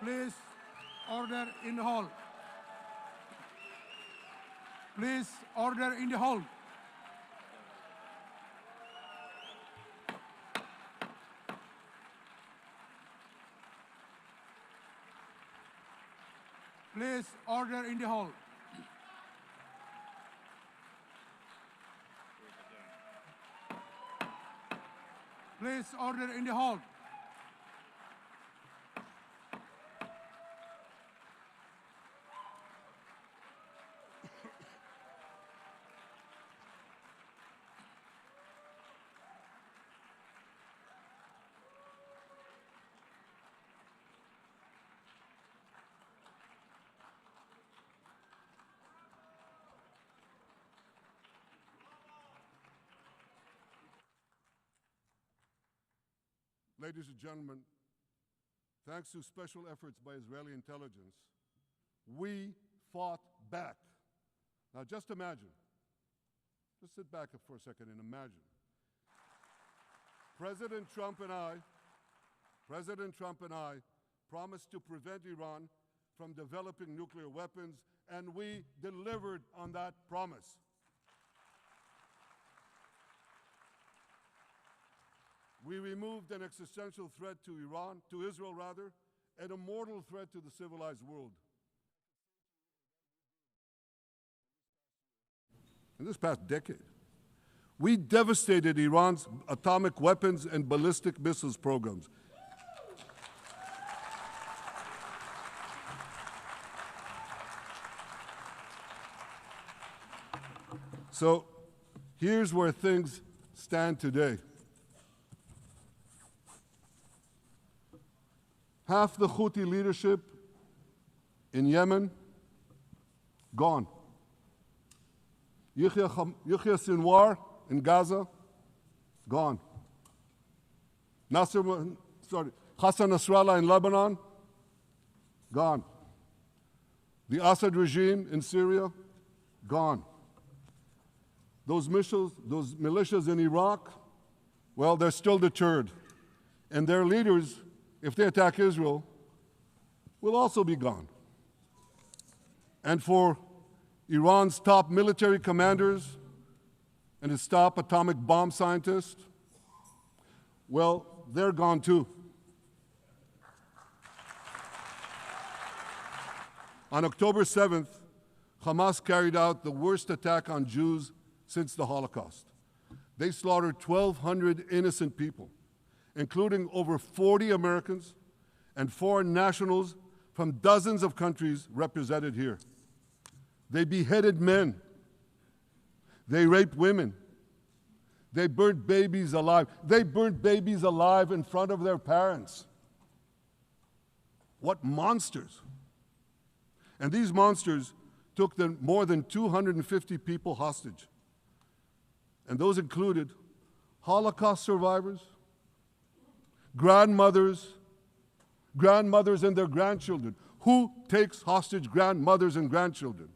Please, order in the hall. Please, order in the hall. Please, order in the hall. Please, order in the hall. Ladies and gentlemen, thanks to special efforts by Israeli intelligence, we fought back. Now just imagine, just sit back for a second and imagine. President Trump and I promised to prevent Iran from developing nuclear weapons, and we delivered on that promise. We removed an existential threat to Israel, and a mortal threat to the civilized world. In this past decade, we devastated Iran's atomic weapons and ballistic missiles programs. So here's where things stand today. Half the Houthi leadership in Yemen, gone. Yahya Sinwar in Gaza, gone. Hassan Nasrallah in Lebanon, gone. The Assad regime in Syria, gone. Those militias in Iraq, well, they're still deterred. And their leaders, if they attack Israel, will also be gone. And for Iran's top military commanders and its top atomic bomb scientists, well, they're gone too. On October 7th, Hamas carried out the worst attack on Jews since the Holocaust. They slaughtered 1,200 innocent people, including over 40 Americans and foreign nationals from dozens of countries represented here. They beheaded men. They raped women. They burnt babies alive. They burnt babies alive in front of their parents. What monsters. And these monsters took more than 250 people hostage. And those included Holocaust survivors, grandmothers and their grandchildren. Who takes hostage grandmothers and grandchildren?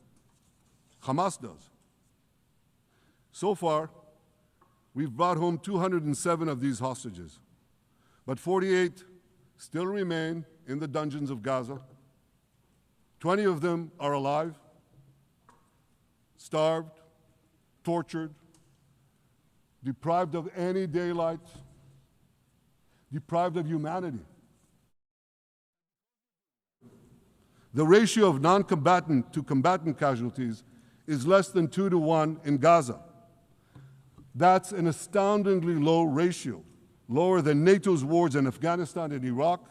Hamas does. So far, we've brought home 207 of these hostages, but 48 still remain in the dungeons of Gaza. 20 of them are alive, starved, tortured, deprived of any daylight, deprived of humanity. The ratio of non-combatant to combatant casualties is less than 2 to 1 in Gaza. That's an astoundingly low ratio, lower than NATO's wars in Afghanistan and Iraq,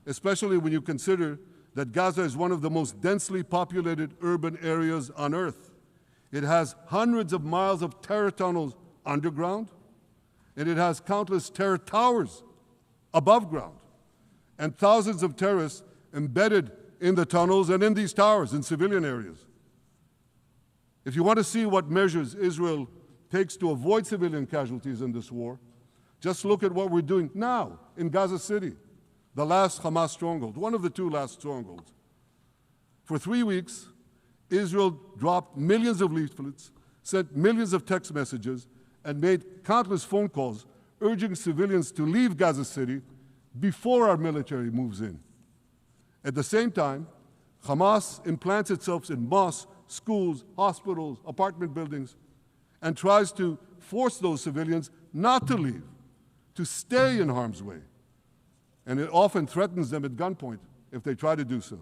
especially when you consider that Gaza is one of the most densely populated urban areas on Earth. It has hundreds of miles of terror tunnels underground, and it has countless terror towers above ground, and thousands of terrorists embedded in the tunnels and in these towers in civilian areas. If you want to see what measures Israel takes to avoid civilian casualties in this war, just look at what we're doing now in Gaza City, the last Hamas stronghold, one of the 2 last strongholds. For 3 weeks, Israel dropped millions of leaflets, sent millions of text messages, and made countless phone calls urging civilians to leave Gaza City before our military moves in. At the same time, Hamas implants itself in mosques, schools, hospitals, apartment buildings, and tries to force those civilians not to leave, to stay in harm's way. And it often threatens them at gunpoint if they try to do so.